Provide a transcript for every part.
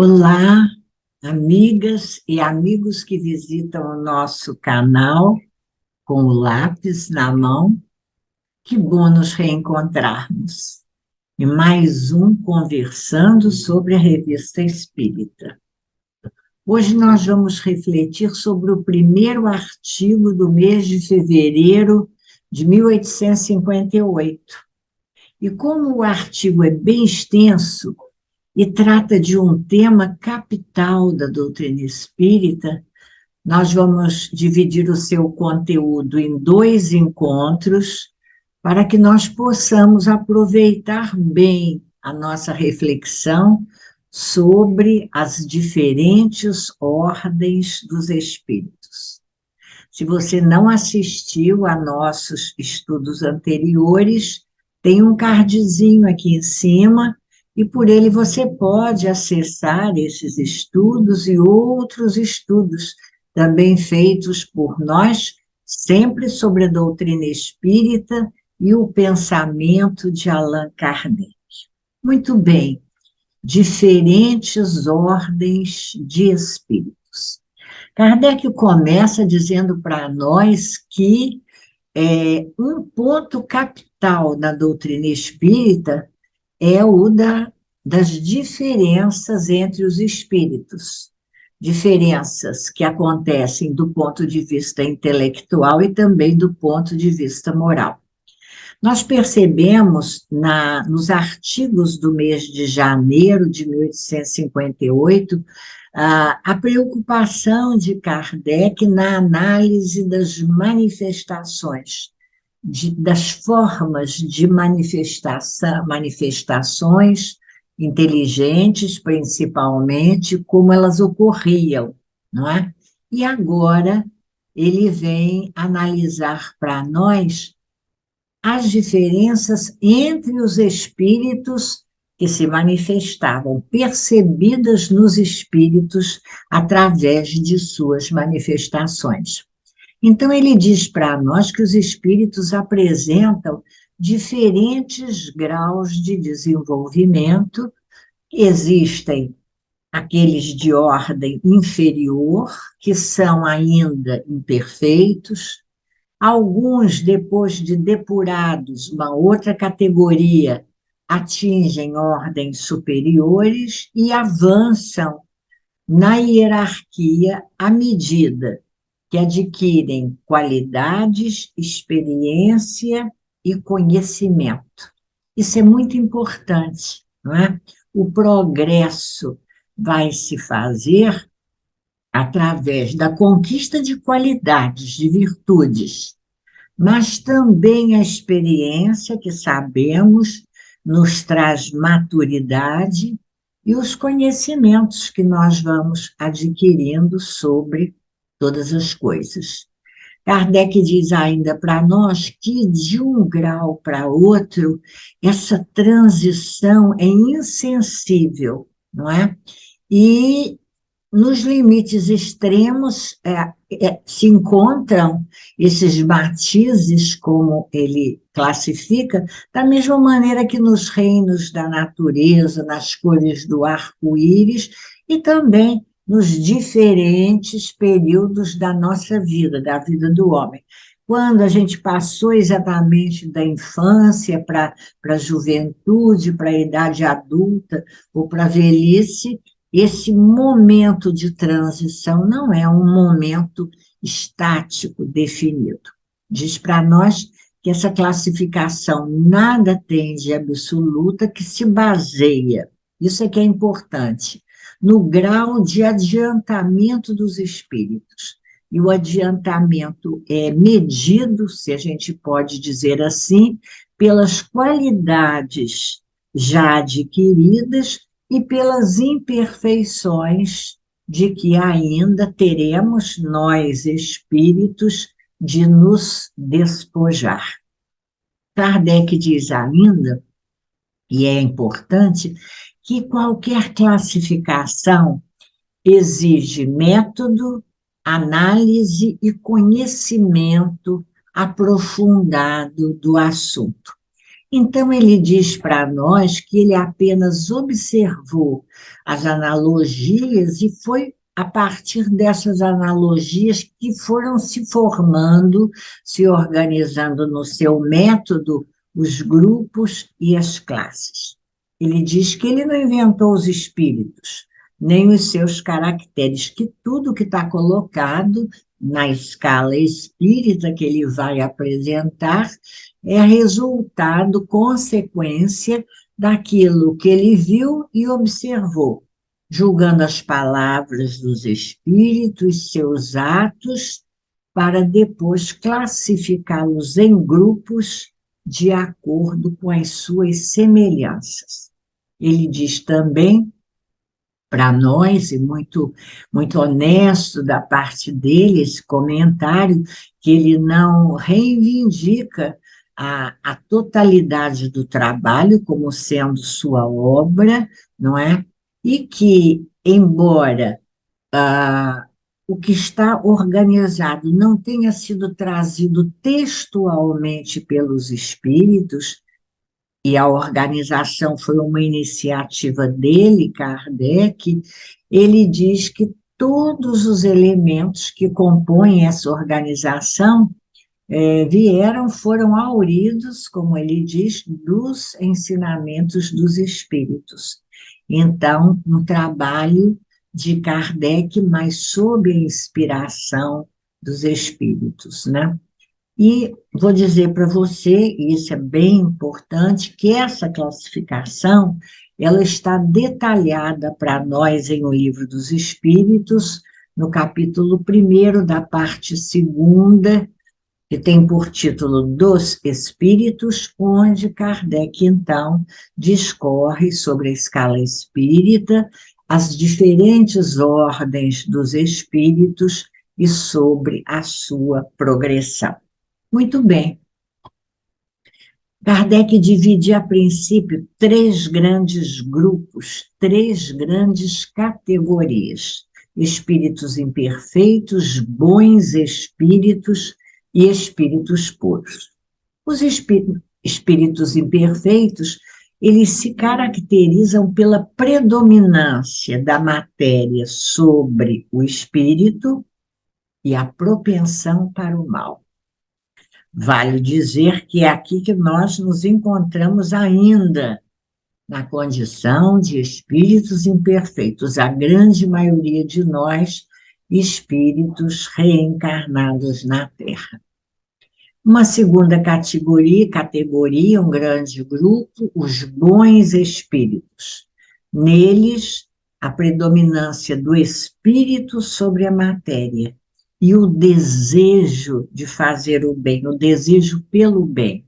Olá, amigas e amigos que visitam o nosso canal com o lápis na mão. Que bom nos reencontrarmos. E mais um conversando sobre a Revista Espírita. Hoje nós vamos refletir sobre o primeiro artigo do mês de fevereiro de 1858. E como o artigo é bem extenso, e trata de um tema capital da doutrina espírita, nós vamos dividir o seu conteúdo em dois encontros, para que nós possamos aproveitar bem a nossa reflexão sobre as diferentes ordens dos espíritos. Se você não assistiu a nossos estudos anteriores, tem um cardzinho aqui em cima, e por ele você pode acessar esses estudos e outros estudos também feitos por nós, sempre sobre a doutrina espírita e o pensamento de Allan Kardec. Muito bem, diferentes ordens de espíritos. Kardec começa dizendo para nós que um ponto capital da doutrina espírita é o das diferenças entre os espíritos. Diferenças que acontecem do ponto de vista intelectual e também do ponto de vista moral. Nós percebemos nos artigos do mês de janeiro de 1858 a preocupação de Kardec na análise das manifestações, das formas de manifestações inteligentes, principalmente, como elas ocorriam, não é? E agora ele vem analisar para nós as diferenças entre os espíritos que se manifestavam, percebidas nos espíritos através de suas manifestações. Então, ele diz para nós que os espíritos apresentam diferentes graus de desenvolvimento. Existem aqueles de ordem inferior, que são ainda imperfeitos. Alguns, depois de depurados, uma outra categoria, atingem ordens superiores e avançam na hierarquia à medida que adquirem qualidades, experiência e conhecimento. Isso é muito importante, não é? O progresso vai se fazer através da conquista de qualidades, de virtudes, mas também a experiência, que sabemos, nos traz maturidade, e os conhecimentos que nós vamos adquirindo sobre todas as coisas. Kardec diz ainda para nós que de um grau para outro, essa transição é insensível, não é? E nos limites extremos se encontram esses matizes, como ele classifica, da mesma maneira que nos reinos da natureza, nas cores do arco-íris, e também nos diferentes períodos da nossa vida, da vida do homem. Quando a gente passou exatamente da infância para a juventude, para a idade adulta ou para a velhice, esse momento de transição não é um momento estático, definido. Diz para nós que essa classificação nada tem de absoluta, que se baseia, isso é que é importante, no grau de adiantamento dos espíritos. E o adiantamento é medido, se a gente pode dizer assim, pelas qualidades já adquiridas e pelas imperfeições de que ainda teremos nós, espíritos, de nos despojar. Kardec diz ainda, e é importante, que qualquer classificação exige método, análise e conhecimento aprofundado do assunto. Então, ele diz para nós que ele apenas observou as analogias e foi a partir dessas analogias que foram se formando, se organizando no seu método, os grupos e as classes. Ele diz que ele não inventou os espíritos, nem os seus caracteres, que tudo que está colocado na escala espírita que ele vai apresentar é resultado, consequência daquilo que ele viu e observou, julgando as palavras dos espíritos, seus atos, para depois classificá-los em grupos de acordo com as suas semelhanças. Ele diz também para nós, e muito honesto da parte dele, esse comentário, que ele não reivindica a totalidade do trabalho como sendo sua obra, não é? E que, embora o que está organizado não tenha sido trazido textualmente pelos espíritos, e a organização foi uma iniciativa dele, Kardec, ele diz que todos os elementos que compõem essa organização foram auridos, como ele diz, dos ensinamentos dos espíritos. Então, um trabalho de Kardec, mas sob a inspiração dos espíritos, né? E vou dizer para você, e isso é bem importante, que essa classificação, ela está detalhada para nós em O Livro dos Espíritos, no capítulo 1º da parte 2ª, que tem por título Dos Espíritos, onde Kardec, então, discorre sobre a escala espírita, as diferentes ordens dos espíritos e sobre a sua progressão. Muito bem. Kardec divide, a princípio, 3 grandes grupos, 3 grandes categorias: espíritos imperfeitos, bons espíritos e espíritos puros. Os espíritos imperfeitos, eles se caracterizam pela predominância da matéria sobre o espírito e a propensão para o mal. Vale dizer que é aqui que nós nos encontramos ainda, na condição de espíritos imperfeitos, a grande maioria de nós, espíritos reencarnados na Terra. Uma segunda categoria, um grande grupo, os bons espíritos. Neles, a predominância do espírito sobre a matéria e o desejo de fazer o bem, o desejo pelo bem.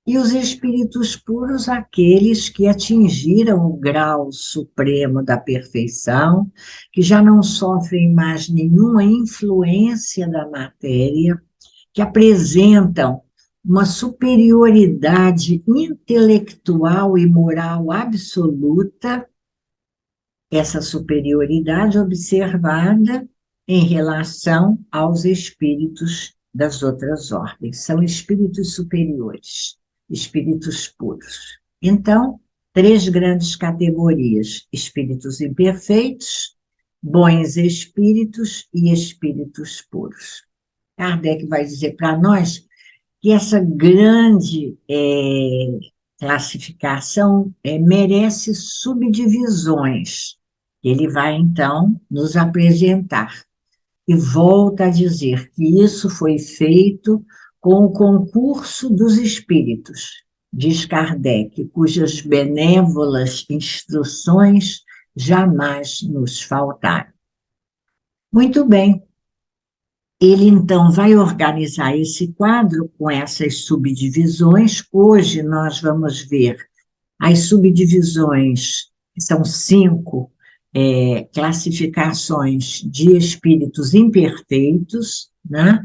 E os espíritos puros, aqueles que atingiram o grau supremo da perfeição, que já não sofrem mais nenhuma influência da matéria, que apresentam uma superioridade intelectual e moral absoluta, essa superioridade observada em relação aos espíritos das outras ordens. São espíritos superiores, espíritos puros. Então, 3 grandes categorias: espíritos imperfeitos, bons espíritos e espíritos puros. Kardec vai dizer para nós que essa grande classificação merece subdivisões. Ele vai, então, nos apresentar. E volta a dizer que isso foi feito com o concurso dos espíritos, diz Kardec, cujas benévolas instruções jamais nos faltaram. Muito bem. Ele, então, vai organizar esse quadro com essas subdivisões. Hoje nós vamos ver as subdivisões, que são 5 classificações de espíritos imperfeitos, né?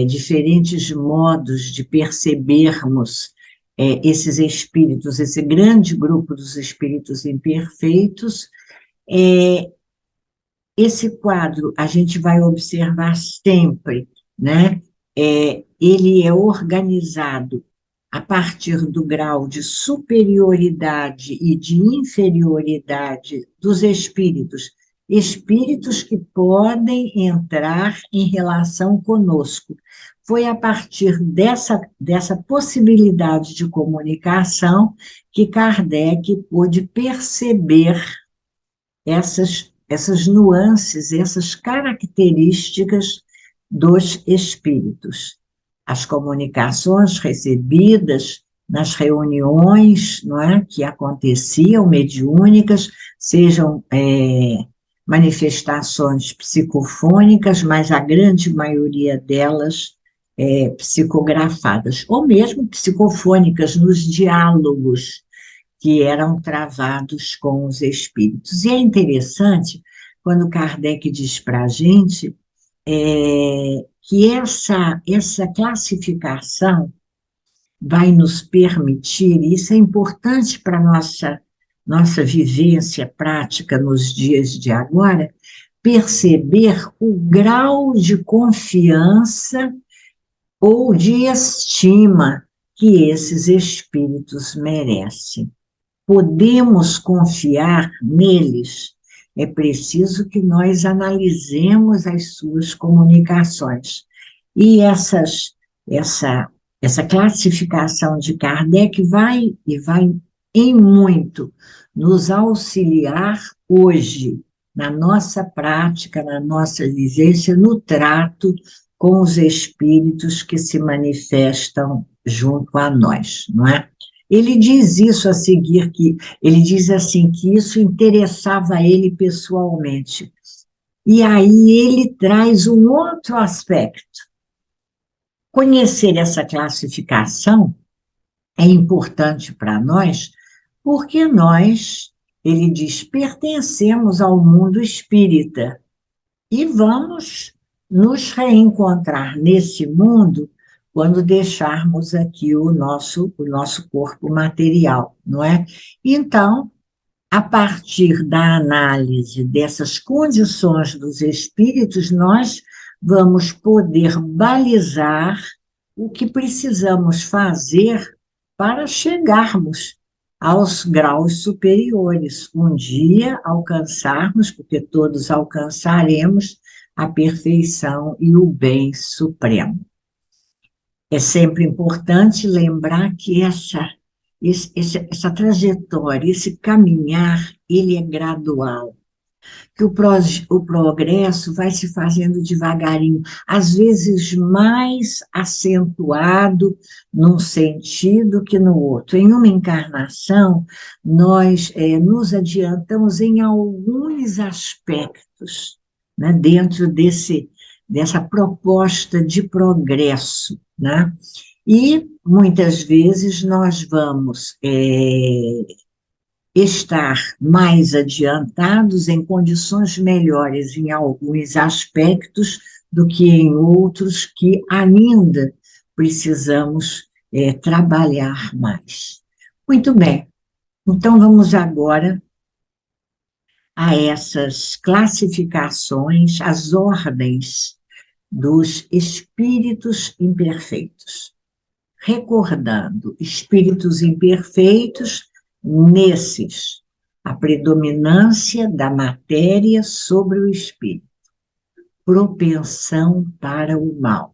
Diferentes modos de percebermos esses espíritos, esse grande grupo dos espíritos imperfeitos. Esse quadro a gente vai observar sempre, né? Ele é organizado a partir do grau de superioridade e de inferioridade dos espíritos, espíritos que podem entrar em relação conosco. Foi a partir dessa possibilidade de comunicação que Kardec pôde perceber essas nuances, essas características dos espíritos. As comunicações recebidas nas reuniões, não é, que aconteciam mediúnicas, sejam manifestações psicofônicas, mas a grande maioria delas psicografadas, ou mesmo psicofônicas nos diálogos que eram travados com os espíritos. E é interessante, quando Kardec diz para a gente que essa classificação vai nos permitir, e isso é importante para a nossa vivência prática nos dias de agora, perceber o grau de confiança ou de estima que esses espíritos merecem. Podemos confiar neles? É preciso que nós analisemos as suas comunicações. E essa classificação de Kardec vai em muito nos auxiliar hoje, na nossa prática, na nossa vivência, no trato com os espíritos que se manifestam junto a nós, não é? Ele diz isso a seguir, ele diz assim, que isso interessava a ele pessoalmente. E aí ele traz um outro aspecto. Conhecer essa classificação é importante para nós, porque nós, ele diz, pertencemos ao mundo espírita e vamos nos reencontrar nesse mundo quando deixarmos aqui o nosso corpo material, não é? Então, a partir da análise dessas condições dos espíritos, nós vamos poder balizar o que precisamos fazer para chegarmos aos graus superiores. Um dia alcançarmos, porque todos alcançaremos, a perfeição e o bem supremo. É sempre importante lembrar que essa trajetória, esse caminhar, ele é gradual, que o progresso vai se fazendo devagarinho, às vezes mais acentuado num sentido que no outro. Em uma encarnação, nós nos adiantamos em alguns aspectos, né, dentro dessa proposta de progresso, né? E muitas vezes nós vamos estar mais adiantados em condições melhores em alguns aspectos do que em outros que ainda precisamos trabalhar mais. Muito bem, então vamos agora a essas classificações, as ordens dos espíritos imperfeitos. Recordando, espíritos imperfeitos, nesses, a predominância da matéria sobre o espírito, propensão para o mal.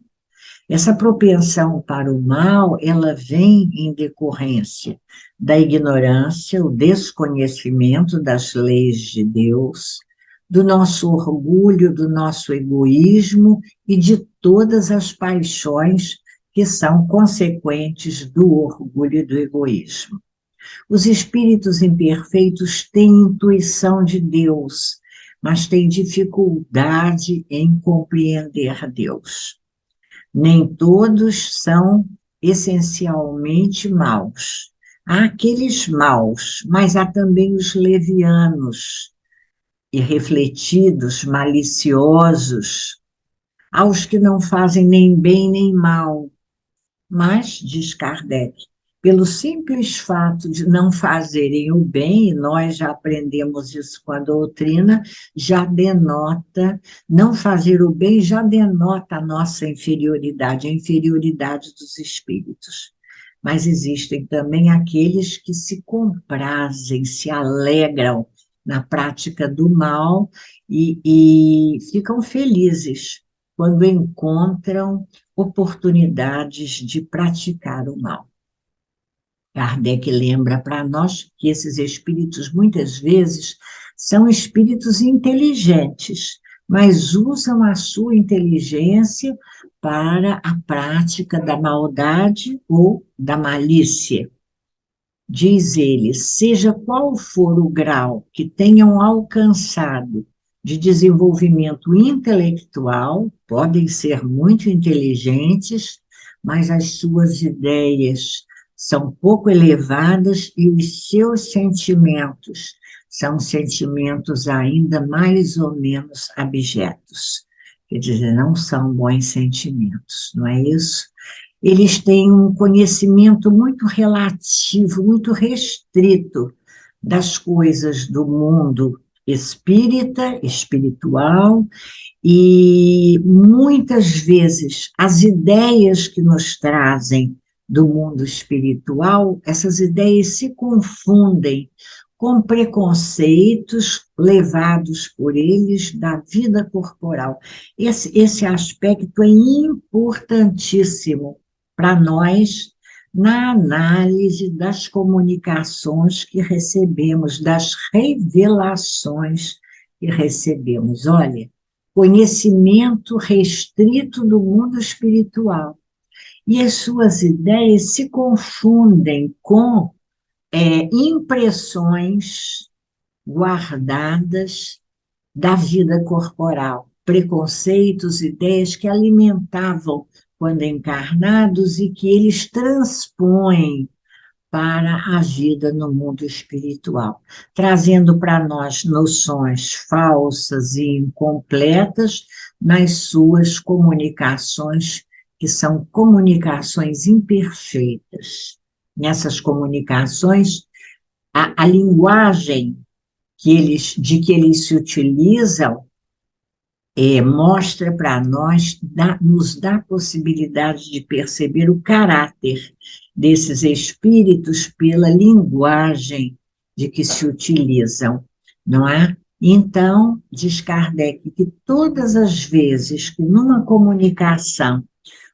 Essa propensão para o mal, ela vem em decorrência da ignorância, o desconhecimento das leis de Deus, do nosso orgulho, do nosso egoísmo e de todas as paixões que são consequentes do orgulho e do egoísmo. Os espíritos imperfeitos têm intuição de Deus, mas têm dificuldade em compreender Deus. Nem todos são essencialmente maus. Há aqueles maus, mas há também os levianos, irrefletidos, maliciosos, aos que não fazem nem bem nem mal. Mas, diz Kardec, pelo simples fato de não fazerem o bem, e nós já aprendemos isso com a doutrina, já denota, não fazer o bem já denota a nossa inferioridade, a inferioridade dos espíritos. mas existem também aqueles que se comprazem, se alegram na prática do mal e ficam felizes quando encontram oportunidades de praticar o mal. Kardec lembra para nós que esses espíritos, muitas vezes, são espíritos inteligentes, mas usam a sua inteligência para a prática da maldade ou da malícia. Diz ele, seja qual for o grau que tenham alcançado de desenvolvimento intelectual, podem ser muito inteligentes, mas as suas ideias são pouco elevadas e os seus sentimentos são sentimentos ainda mais ou menos abjetos. Quer dizer, não são bons sentimentos, não é isso? Eles têm um conhecimento muito relativo, muito restrito das coisas do mundo espírita, espiritual, e muitas vezes as ideias que nos trazem do mundo espiritual, essas ideias se confundem com preconceitos levados por eles da vida corporal. Esse aspecto é importantíssimo para nós na análise das comunicações que recebemos, das revelações que recebemos. Olha, conhecimento restrito do mundo espiritual. E as suas ideias se confundem com impressões guardadas da vida corporal, preconceitos, ideias que alimentavam quando encarnados e que eles transpõem para a vida no mundo espiritual, trazendo para nós noções falsas e incompletas nas suas comunicações, que são comunicações imperfeitas. Nessas comunicações, a linguagem de que eles se utilizam mostra para nós, nos dá a possibilidade de perceber o caráter desses espíritos pela linguagem de que se utilizam, não é? Então, diz Kardec que todas as vezes que numa comunicação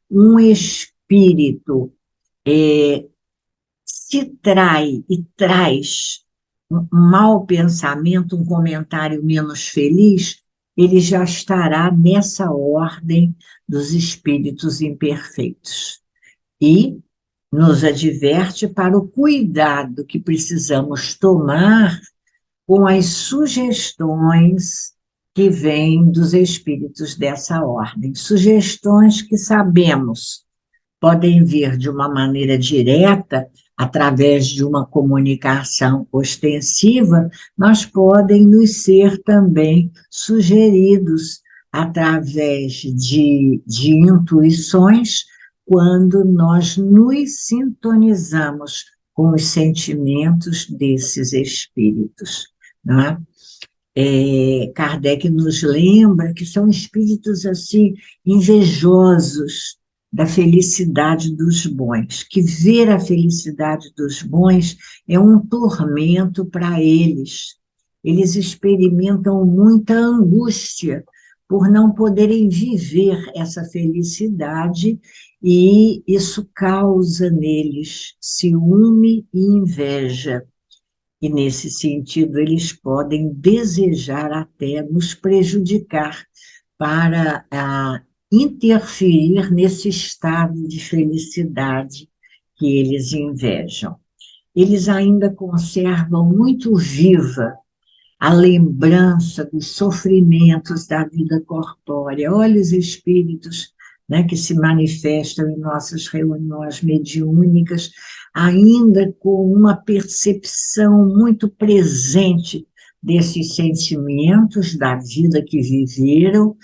um espírito se trai e traz um mau pensamento, um comentário menos feliz, ele já estará nessa ordem dos espíritos imperfeitos. E nos adverte para o cuidado que precisamos tomar com as sugestões que vêm dos espíritos dessa ordem. Sugestões que sabemos podem vir de uma maneira direta, através de uma comunicação ostensiva, mas podem nos ser também sugeridos através de intuições, quando nós nos sintonizamos com os sentimentos desses espíritos, não é? Kardec nos lembra que são espíritos assim invejosos da felicidade dos bons, que ver a felicidade dos bons é um tormento para eles. Eles experimentam muita angústia por não poderem viver essa felicidade e isso causa neles ciúme e inveja. E, nesse sentido, eles podem desejar até nos prejudicar para interferir nesse estado de felicidade que eles invejam. Eles ainda conservam muito viva a lembrança dos sofrimentos da vida corpórea. Olha os espíritos, né, que se manifestam em nossas reuniões mediúnicas, ainda com uma percepção muito presente desses sentimentos da vida que viveram,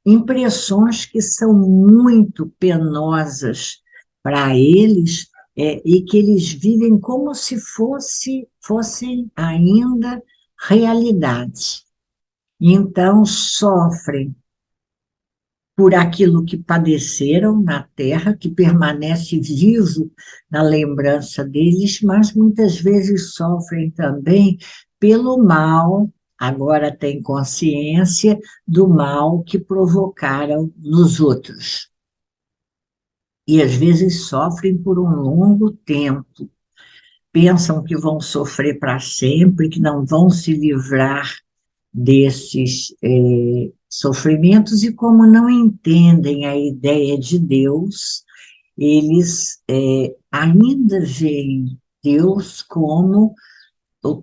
impressões que são muito penosas para eles, e que eles vivem como se fossem ainda realidade. Então, sofrem por aquilo que padeceram na Terra, que permanece vivo na lembrança deles, mas muitas vezes sofrem também pelo mal, agora têm consciência do mal que provocaram nos outros. E às vezes sofrem por um longo tempo, pensam que vão sofrer para sempre, que não vão se livrar desses sofrimentos, e como não entendem a ideia de Deus, eles ainda veem Deus como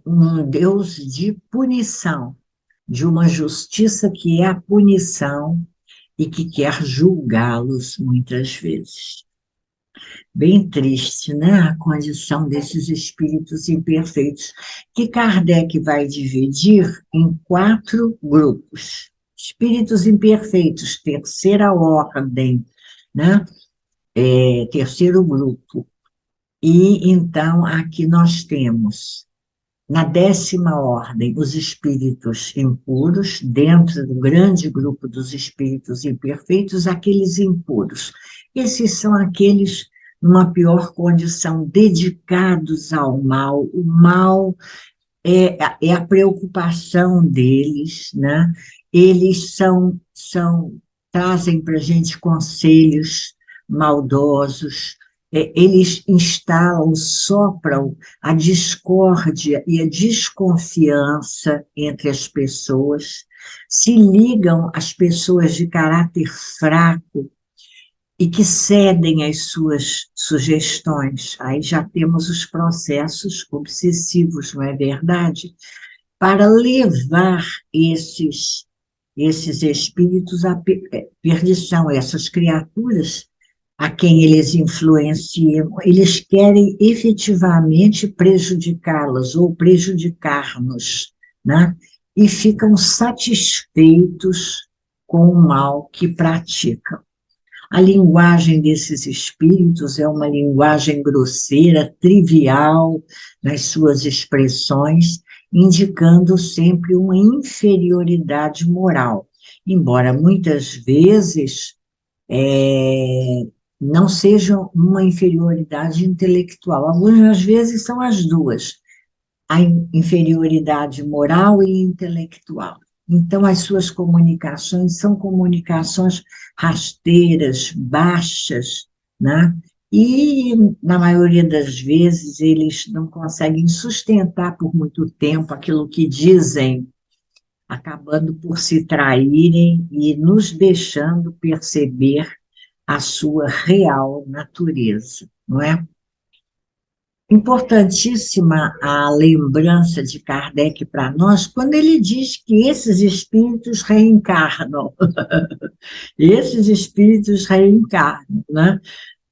um Deus de punição, de uma justiça que é a punição e que quer julgá-los muitas vezes. Bem triste, né? A condição desses espíritos imperfeitos, que Kardec vai dividir em 4 grupos. Espíritos imperfeitos, terceira ordem, né? Terceiro grupo. E então aqui nós temos, na 10ª ordem, os espíritos impuros, dentro do grande grupo dos espíritos imperfeitos, aqueles impuros. Esses são aqueles numa pior condição, dedicados ao mal. O mal é a preocupação deles, né? Eles trazem para a gente conselhos maldosos, eles instalam, sopram a discórdia e a desconfiança entre as pessoas, se ligam às pessoas de caráter fraco e que cedem às suas sugestões. Aí já temos os processos obsessivos, não é verdade? Para levar esses espíritos à perdição, essas criaturas a quem eles influenciam, eles querem efetivamente prejudicá-las ou prejudicar-nos, né? E ficam satisfeitos com o mal que praticam. A linguagem desses espíritos é uma linguagem grosseira, trivial nas suas expressões, indicando sempre uma inferioridade moral, embora muitas vezes não seja uma inferioridade intelectual. Algumas vezes são as duas, a inferioridade moral e intelectual. Então, as suas comunicações são comunicações rasteiras, baixas, né? E, na maioria das vezes, eles não conseguem sustentar por muito tempo aquilo que dizem, acabando por se traírem e nos deixando perceber a sua real natureza, não é? Importantíssima a lembrança de Kardec para nós, quando ele diz que esses espíritos reencarnam. Esses espíritos reencarnam, né?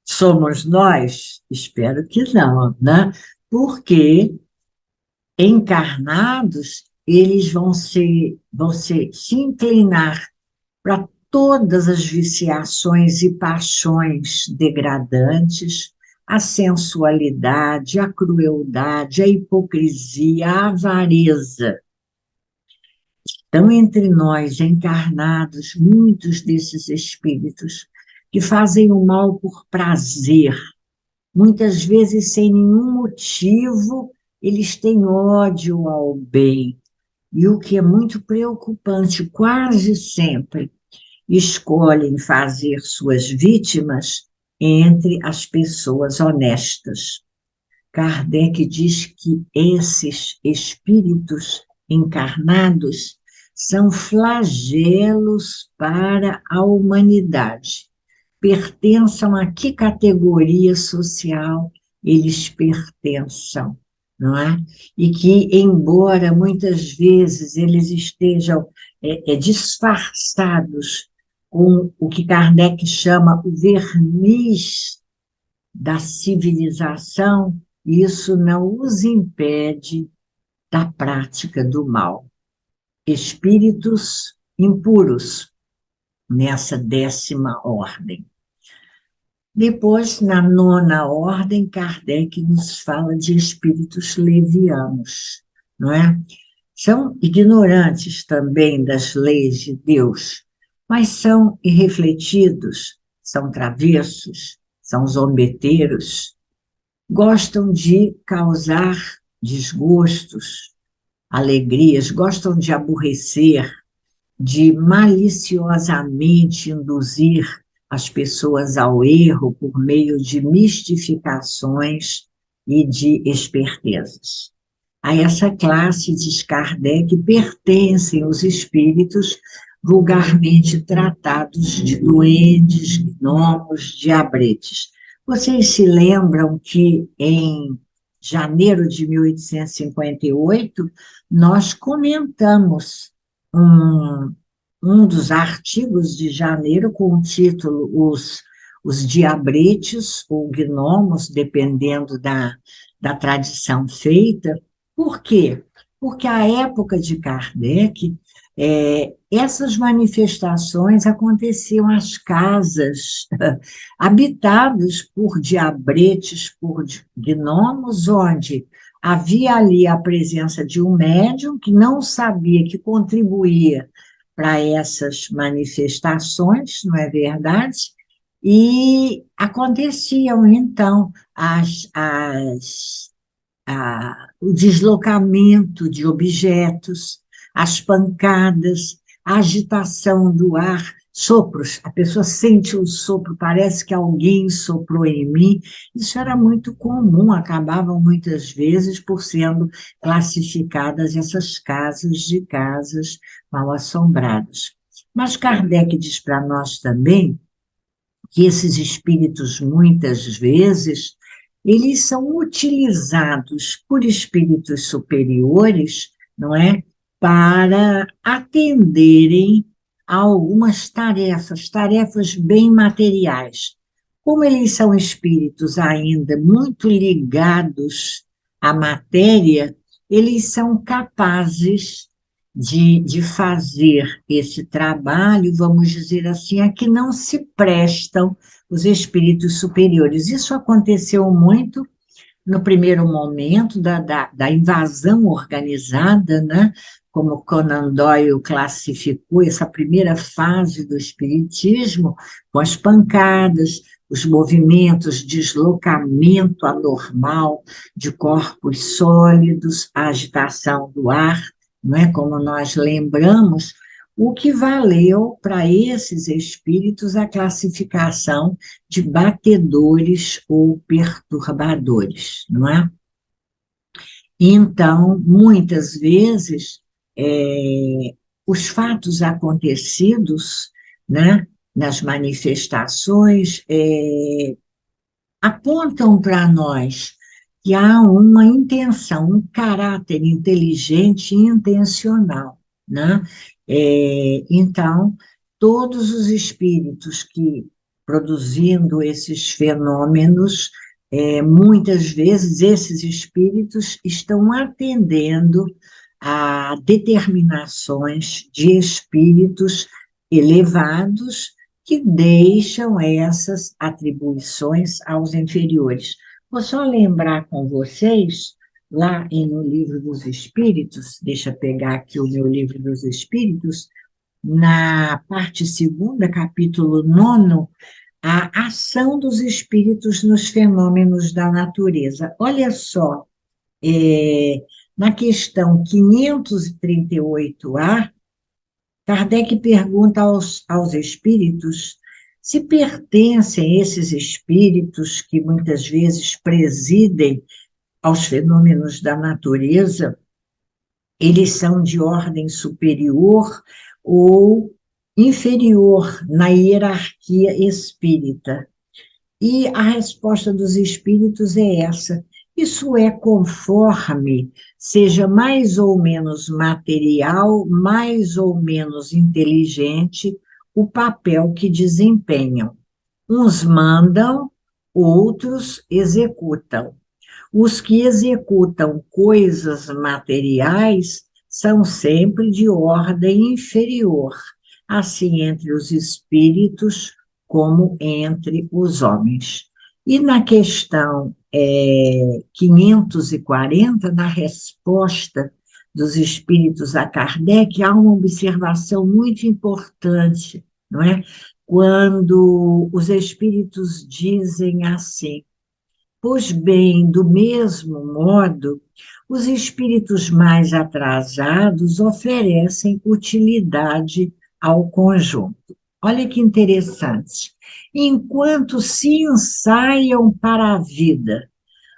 Somos nós? Espero que não, né? Porque encarnados, eles se inclinar para todas as viciações e paixões degradantes, a sensualidade, a crueldade, a hipocrisia, a avareza. Estão entre nós, encarnados, muitos desses espíritos que fazem o mal por prazer, muitas vezes sem nenhum motivo, eles têm ódio ao bem. E o que é muito preocupante, quase sempre, escolhem fazer suas vítimas entre as pessoas honestas. Kardec diz que esses espíritos encarnados são flagelos para a humanidade. Pertençam a que categoria social eles pertençam, não é? E que, embora muitas vezes eles estejam disfarçados com o que Kardec chama o verniz da civilização, isso não os impede da prática do mal. Espíritos impuros, nessa 10ª ordem. Depois, na 9ª ordem, Kardec nos fala de espíritos levianos, não é? São ignorantes também das leis de Deus, mas são irrefletidos, são travessos, são zombeteiros, gostam de causar desgostos, alegrias, gostam de aborrecer, de maliciosamente induzir as pessoas ao erro por meio de mistificações e de espertezas. A essa classe, diz Kardec, pertencem os espíritos vulgarmente tratados de duendes, gnomos, diabretes. Vocês se lembram que em janeiro de 1858 nós comentamos um, um dos artigos de janeiro com o título os diabretes ou gnomos, dependendo da tradição feita. Por quê? Porque a época de Kardec, essas manifestações aconteciam às casas habitadas por diabretes, por gnomos, onde havia ali a presença de um médium que não sabia que contribuía para essas manifestações, não é verdade? E aconteciam, então, o deslocamento de objetos, as pancadas, a agitação do ar, sopros, a pessoa sente o sopro, parece que alguém soprou em mim. Isso era muito comum, acabavam muitas vezes por sendo classificadas essas casas de casas mal assombradas. Mas Kardec diz para nós também que esses espíritos, muitas vezes, eles são utilizados por espíritos superiores, não é? Para atenderem a algumas tarefas, tarefas bem materiais. Como eles são espíritos ainda muito ligados à matéria, eles são capazes de fazer esse trabalho, vamos dizer assim, a que não se prestam os espíritos superiores. Isso aconteceu muito no primeiro momento da invasão organizada, né? Como Conan Doyle classificou essa primeira fase do espiritismo, com as pancadas, os movimentos, deslocamento anormal de corpos sólidos, a agitação do ar, não é? Como nós lembramos, o que valeu para esses espíritos a classificação de batedores ou perturbadores, não é? Então, muitas vezes, os fatos acontecidos, né, nas manifestações, apontam para nós que há uma intenção, um caráter inteligente e intencional, né? Então, todos os espíritos que, produzindo esses fenômenos, muitas vezes esses espíritos estão atendendo a determinações de espíritos elevados que deixam essas atribuições aos inferiores. Vou só lembrar com vocês, lá no Livro dos Espíritos, deixa eu pegar aqui o meu Livro dos Espíritos, na parte segunda, capítulo 9, a ação dos espíritos nos fenômenos da natureza. Olha só, na questão 538A, Kardec pergunta aos espíritos se pertencem esses espíritos que muitas vezes presidem aos fenômenos da natureza, eles são de ordem superior ou inferior na hierarquia espírita. E a resposta dos espíritos é essa: isso é conforme seja mais ou menos material, mais ou menos inteligente o papel que desempenham. Uns mandam, outros executam. Os que executam coisas materiais são sempre de ordem inferior, assim entre os espíritos como entre os homens. E na questão 540, na resposta dos espíritos a Kardec, há uma observação muito importante não é? Quando os espíritos dizem assim: pois bem, do mesmo modo, os espíritos mais atrasados oferecem utilidade ao conjunto. Olha que interessante. Enquanto se ensaiam para a vida,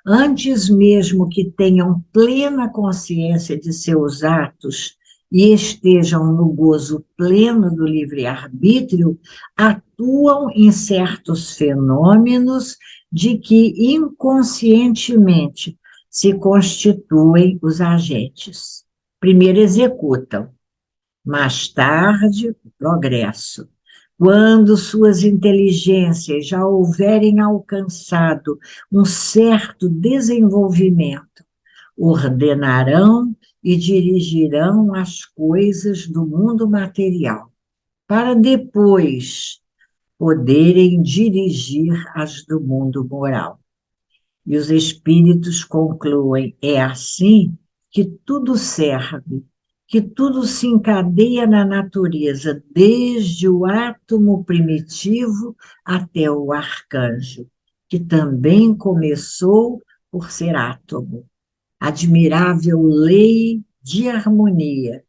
antes mesmo que tenham plena consciência de seus atos e estejam no gozo pleno do livre-arbítrio, atuam em certos fenômenos de que inconscientemente se constituem os agentes. Primeiro executam, mais tarde, o progresso. Quando suas inteligências já houverem alcançado um certo desenvolvimento, ordenarão e dirigirão as coisas do mundo material, para depois poderem dirigir as do mundo moral. E os espíritos concluem: é assim que tudo serve, que tudo se encadeia na natureza, desde o átomo primitivo até o arcanjo, que também começou por ser átomo. Admirável lei de harmonia,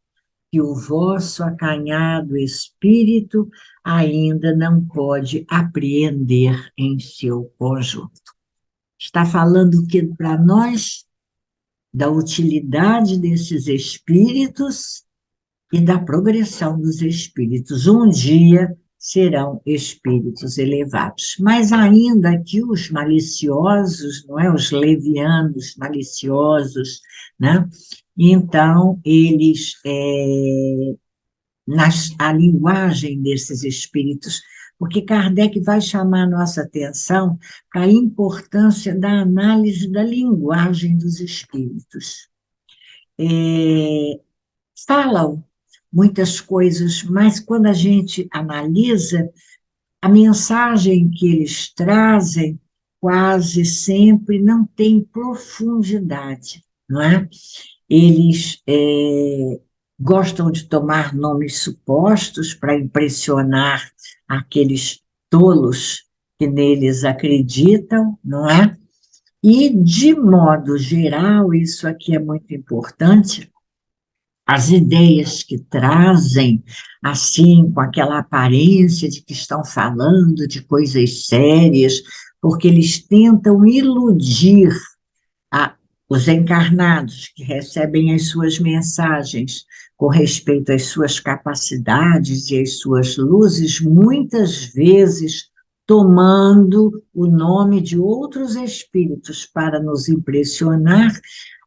que o vosso acanhado espírito ainda não pode apreender em seu conjunto. Está falando que para nós da utilidade desses espíritos e da progressão dos espíritos. Um dia serão espíritos elevados. Mas ainda que os maliciosos, não é? Os levianos maliciosos, né? Então, eles, a linguagem desses espíritos, porque Kardec vai chamar a nossa atenção para a importância da análise da linguagem dos espíritos. Falam muitas coisas, mas quando a gente analisa, a mensagem que eles trazem quase sempre não tem profundidade, não é? Eles gostam de tomar nomes supostos para impressionar aqueles tolos que neles acreditam, não é? E, de modo geral, isso aqui é muito importante, as ideias que trazem, assim, com aquela aparência de que estão falando de coisas sérias, porque eles tentam iludir a, os encarnados que recebem as suas mensagens com respeito às suas capacidades e às suas luzes, muitas vezes tomando o nome de outros espíritos para nos impressionar.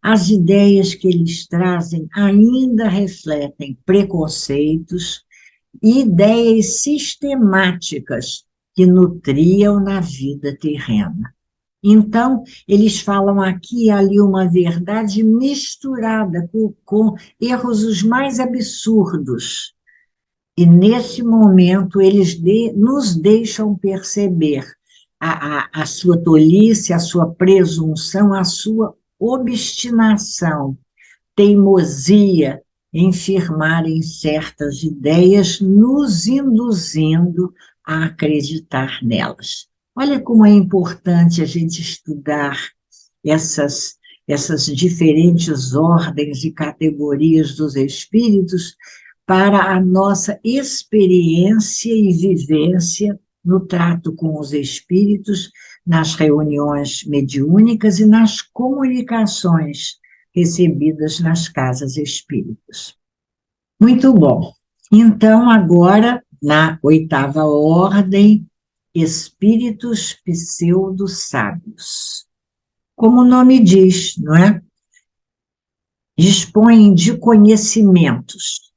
As ideias que eles trazem ainda refletem preconceitos e ideias sistemáticas que nutriam na vida terrena. Então, eles falam aqui e ali uma verdade misturada com erros os mais absurdos. E, nesse momento, eles nos deixam perceber a sua tolice, a sua presunção, a sua obstinação, teimosia em firmarem certas ideias, nos induzindo a acreditar nelas. Olha como é importante a gente estudar essas diferentes ordens e categorias dos espíritos para a nossa experiência e vivência no trato com os espíritos, nas reuniões mediúnicas e nas comunicações recebidas nas casas espíritas. Muito bom. Então, agora, na oitava ordem, espíritos pseudo-sábios. Como o nome diz, não é? Dispõem de conhecimentos,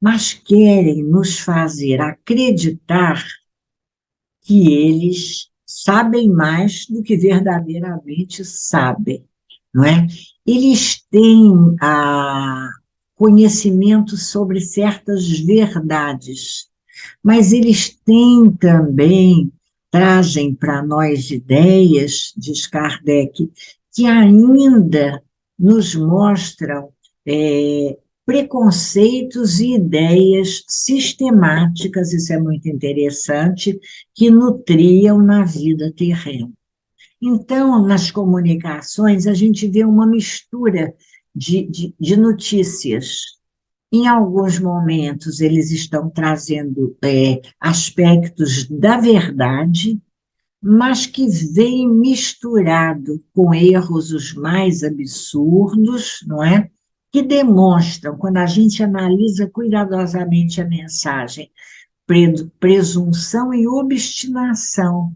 mas querem nos fazer acreditar que eles sabem mais do que verdadeiramente sabem, não é? Eles têm conhecimento sobre certas verdades, mas eles têm também, trazem para nós ideias, diz Kardec, que ainda nos mostram preconceitos e ideias sistemáticas, isso é muito interessante, que nutriam na vida terrena. Então, nas comunicações, a gente vê uma mistura de notícias. Em alguns momentos, eles estão trazendo aspectos da verdade, mas que vem misturado com erros os mais absurdos, não é? Que demonstram, quando a gente analisa cuidadosamente a mensagem, presunção e obstinação,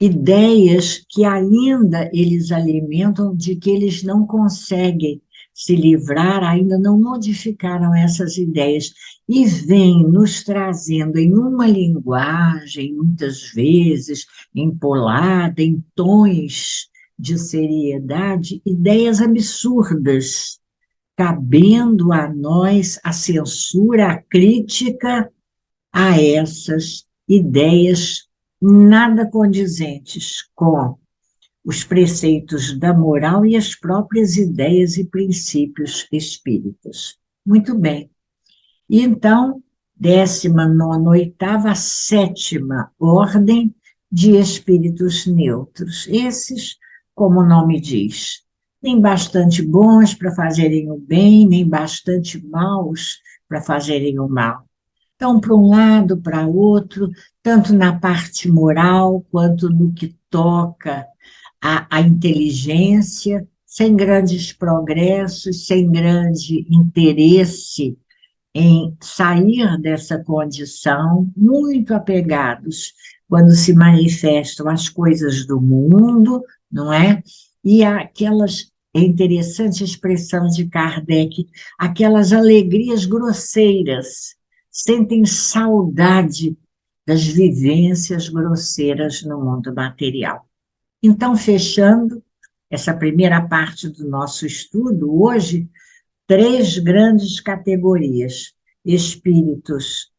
ideias que ainda eles alimentam de que eles não conseguem se livrar, ainda não modificaram essas ideias, e vêm nos trazendo em uma linguagem, muitas vezes empolada, em tons de seriedade, ideias absurdas, cabendo a nós a censura, a crítica a essas ideias nada condizentes com os preceitos da moral e as próprias ideias e princípios espíritas. Muito bem. E então, 19ª, 8ª, 7ª ordem de espíritos neutros. Esses, como o nome diz, nem bastante bons para fazerem o bem, nem bastante maus para fazerem o mal. Então, para um lado, para outro, tanto na parte moral, quanto no que toca à inteligência, sem grandes progressos, sem grande interesse em sair dessa condição, muito apegados quando se manifestam as coisas do mundo, não é? E aquelas, é interessante a expressão de Kardec, aquelas alegrias grosseiras, sentem saudade das vivências grosseiras no mundo material. Então, fechando essa primeira parte do nosso estudo, hoje, 3 grandes categorias: espíritos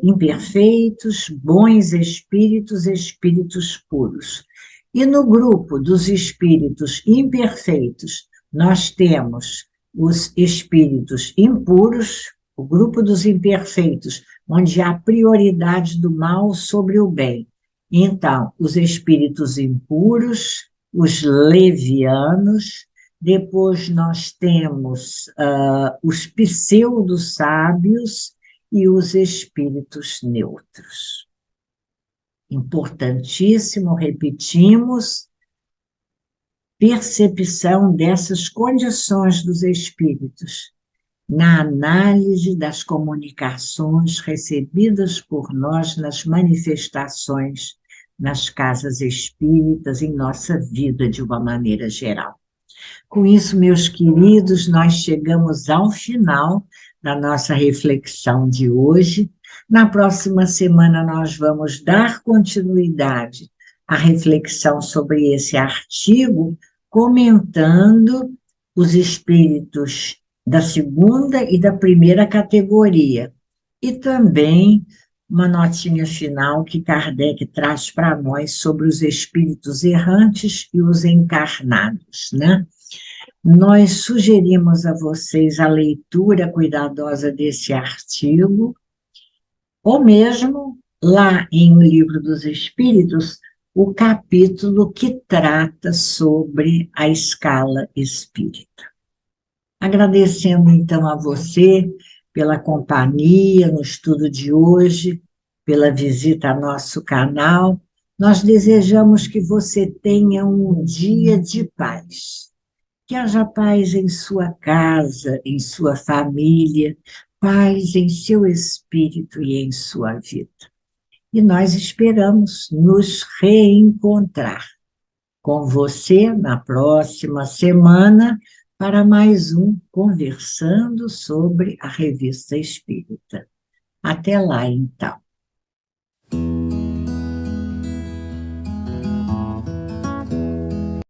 imperfeitos, bons espíritos, espíritos puros. E no grupo dos espíritos imperfeitos, nós temos os espíritos impuros, o grupo dos imperfeitos, onde há prioridade do mal sobre o bem. Então, os espíritos impuros, os levianos. Depois nós temos os pseudo-sábios e os espíritos neutros. Importantíssimo, repetimos, percepção dessas condições dos espíritos na análise das comunicações recebidas por nós nas manifestações, nas casas espíritas, em nossa vida de uma maneira geral. Com isso, meus queridos, nós chegamos ao final da nossa reflexão de hoje. Na próxima semana, nós vamos dar continuidade à reflexão sobre esse artigo, comentando os espíritos da 2ª e da 1ª categoria, e também uma notinha final que Kardec traz para nós sobre os espíritos errantes e os encarnados, né? Nós sugerimos a vocês a leitura cuidadosa desse artigo, ou mesmo, lá em O Livro dos Espíritos, o capítulo que trata sobre a escala espírita. Agradecendo, então, a você pela companhia no estudo de hoje, pela visita ao nosso canal. Nós desejamos que você tenha um dia de paz. Que haja paz em sua casa, em sua família, paz em seu espírito e em sua vida. E nós esperamos nos reencontrar com você na próxima semana para mais um Conversando sobre a Revista Espírita. Até lá, então.